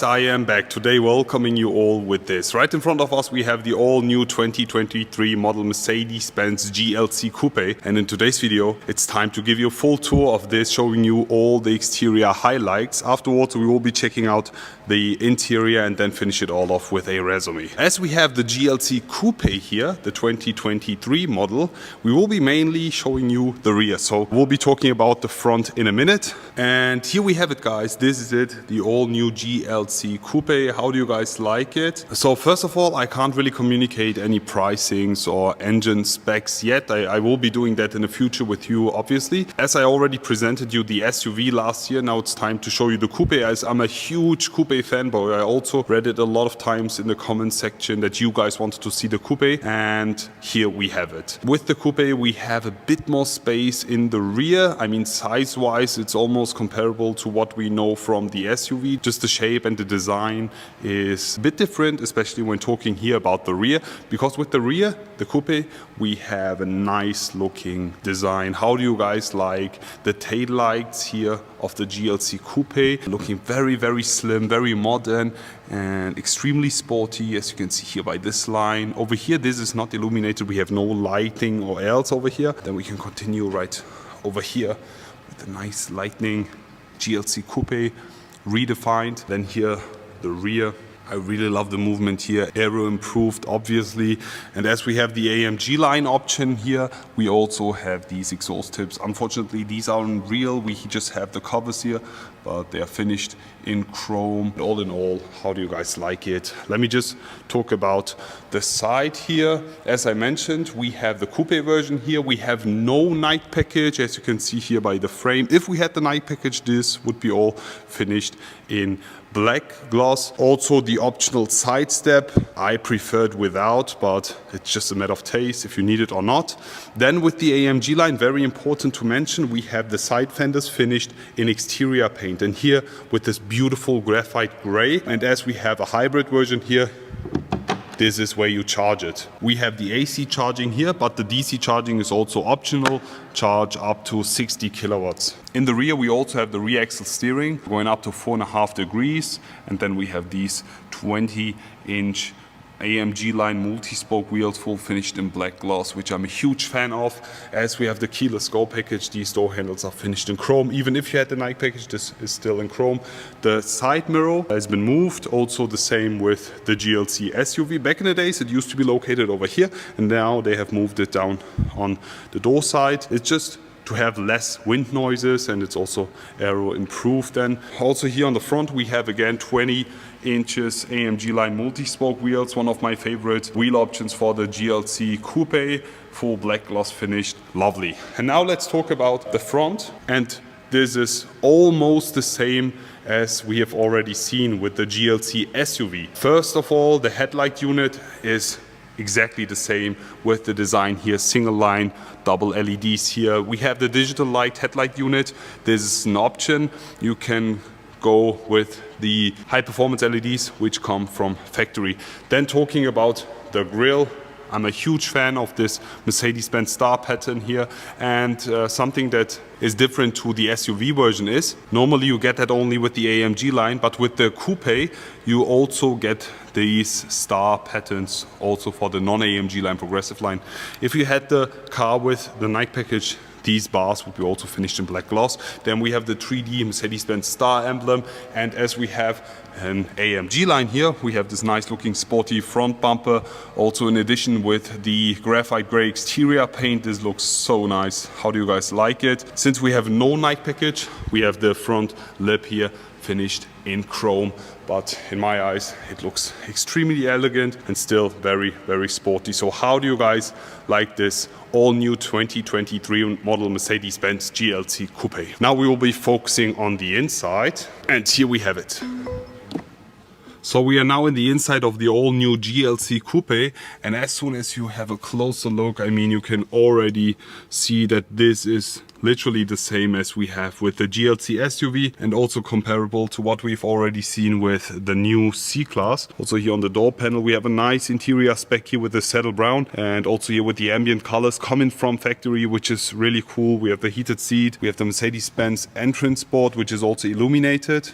I am back today welcoming you all with this. Right in front of us we have the all new 2023 model Mercedes-Benz GLC Coupe, and in today's video it's time to give you a full tour of this, showing you all the exterior highlights. Afterwards we will be checking out the interior and then finish it all off with a resume. As we have the GLC Coupe here, the 2023 model, we will be mainly showing you the rear. So we'll be talking about the front in a minute. And here we have it, guys. This is it, the all new GLC Coupe. How do you guys like it? So first of all, I can't really communicate any pricings or engine specs yet. I will be doing that in the future with you, obviously. As I already presented you the SUV last year, now it's time to show you the Coupe, as I'm a huge Coupe fanboy. I also read it a lot of times in the comment section that you guys wanted to see the Coupe, and here we have it. With the Coupe we have a bit more space in the rear. I mean, size wise it's almost comparable to what we know from the SUV. Just the shape and the design is a bit different, especially when talking here about the rear, because with the rear, the Coupe, we have a nice looking design. How do you guys like the tail lights here of the GLC Coupe? Looking very, very slim, very modern and extremely sporty, as you can see here by this line. Over here, this is not illuminated. We have no lighting or else over here. Then we can continue right over here with the nice lighting GLC Coupe redefined. Then here the rear, I really love the movement here, aero improved obviously, and as we have the AMG line option here, we also have these exhaust tips. Unfortunately these aren't real, we just have the covers here, but they are finished in chrome. All in all, how do you guys like it? Let me just talk about the side here. As I mentioned, we have the Coupe version here. We have no night package, as you can see here by the frame. If we had the night package, this would be all finished in black gloss. Also the optional side step, I preferred without, but it's just a matter of taste if you need it or not. Then with the AMG line, very important to mention, we have the side fenders finished in exterior paint, and here with this beautiful graphite gray. And as we have a hybrid version here, this is where you charge it. We have the AC charging here, but the DC charging is also optional, charge up to 60 kilowatts. In the rear we also have the rear axle steering going up to 4.5 degrees, and then we have these 20-inch AMG line multi-spoke wheels, full finished in black gloss, which I'm a huge fan of. As we have the keyless go package, these door handles are finished in chrome. Even if you had the night package, this is still in chrome. The side mirror has been moved, also the same with the GLC SUV. Back in the days it used to be located over here, and now they have moved it down on the door side. It's just to have less wind noises, and it's also aero improved. Then also here on the front we have again 20 inches AMG line multi-spoke wheels, one of my favorite wheel options for the GLC Coupe, full black gloss finished, lovely. And now let's talk about the front, and this is almost the same as we have already seen with the GLC SUV. First of all, the headlight unit is exactly the same with the design here, single line, double LEDs here. We have the digital light headlight unit. This is an option. You can go with the high performance LEDs which come from factory. Then talking about the grille, I'm a huge fan of this Mercedes-Benz star pattern here, and something that is different to the SUV version is, normally you get that only with the AMG line, but with the Coupe you also get these star patterns also for the non-AMG line, progressive line. If you had the car with the night package, these bars would be also finished in black gloss. Then we have the 3D Mercedes-Benz star emblem, and as we have an AMG line here, we have this nice looking sporty front bumper. Also in addition with the graphite gray exterior paint, this looks so nice. How do you guys like it? Since we have no night package, we have the front lip here finished in chrome, but in my eyes it looks extremely elegant and still very, very sporty. So how do you guys like this all new 2023 model Mercedes-Benz GLC Coupe? Now we will be focusing on the inside, and here we have it. So we are now in the inside of the all new GLC Coupe, and as soon as you have a closer look, I mean, you can already see that this is literally the same as we have with the GLC SUV, and also comparable to what we've already seen with the new C-Class. Also here on the door panel we have a nice interior spec here with the saddle brown, and also here with the ambient colors coming from factory, which is really cool. We have the heated seat, we have the Mercedes-Benz entrance board, which is also illuminated.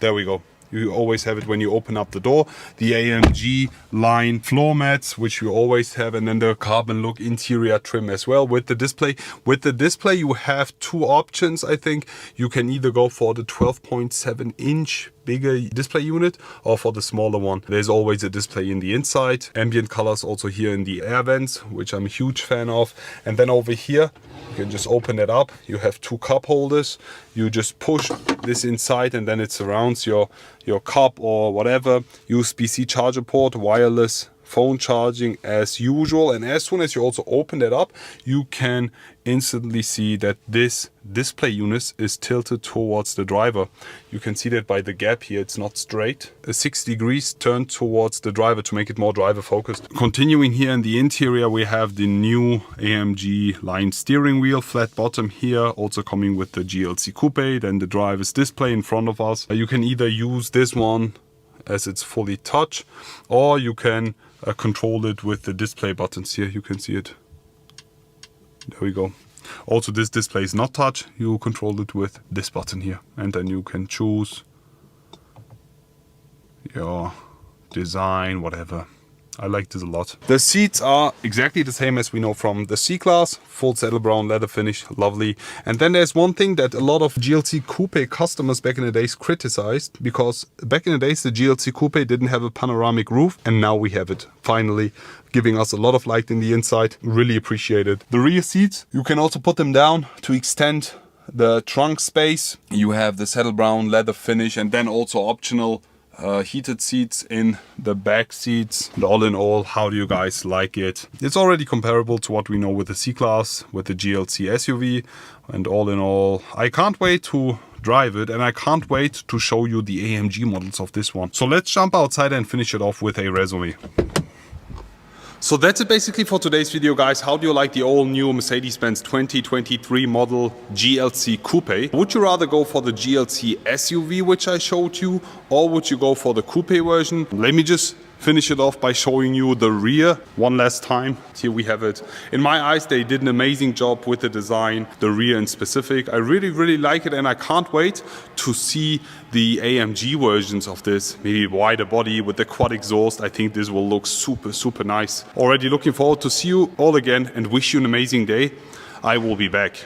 There we go. You always have it when you open up the door. The AMG line floor mats, which you always have, and then the carbon look interior trim as well with the display. With the display, you have two options, I think. You can either go for the 12.7 inch bigger display unit or for the smaller one. There's always a display in the inside. Ambient colors also here in the air vents, which I'm a huge fan of. And then over here, you can just open it up. You have two cup holders. You just push this inside and then it surrounds your cup or whatever. USB-C charger port, wireless phone charging as usual. And as soon as you also open that up, you can instantly see that this display unit is tilted towards the driver. You can see that by the gap here, it's not straight. 6 degrees turned towards the driver to make it more driver focused. Continuing here in the interior, we have the new AMG line steering wheel, flat bottom here, also coming with the GLC Coupe, then the driver's display in front of us. You can either use this one as it's fully touch, or you can control it with the display buttons here. You can see it. There we go. Also, this display is not touch. You control it with this button here, and then you can choose your design, whatever. I like this a lot. The seats are exactly the same as we know from the C-Class. Full saddle brown leather finish, lovely. And then there's one thing that a lot of GLC Coupe customers back in the days criticized, because back in the days the GLC Coupe didn't have a panoramic roof, and now we have it. Finally, giving us a lot of light in the inside. Really appreciate it. The rear seats, you can also put them down to extend the trunk space. You have the saddle brown leather finish, and then also optional heated seats in the back seats. And all in all, how do you guys like it? It's already comparable to what we know with the C-Class, with the GLC SUV. And all in all, I can't wait to drive it, and I can't wait to show you the AMG models of this one. So let's jump outside and finish it off with a resume. So that's it basically for today's video, guys. How do you like the all-new Mercedes-Benz 2023 model GLC Coupe? Would you rather go for the GLC SUV, which I showed you, or would you go for the Coupe version? Let me just finish it off by showing you the rear one last time. Here we have it. In my eyes, they did an amazing job with the design, the rear in specific. I really like it, and I can't wait to see the AMG versions of this. Maybe wider body with the quad exhaust. I think this will look super nice. Already looking forward to see you all again and wish you an amazing day. I will be back.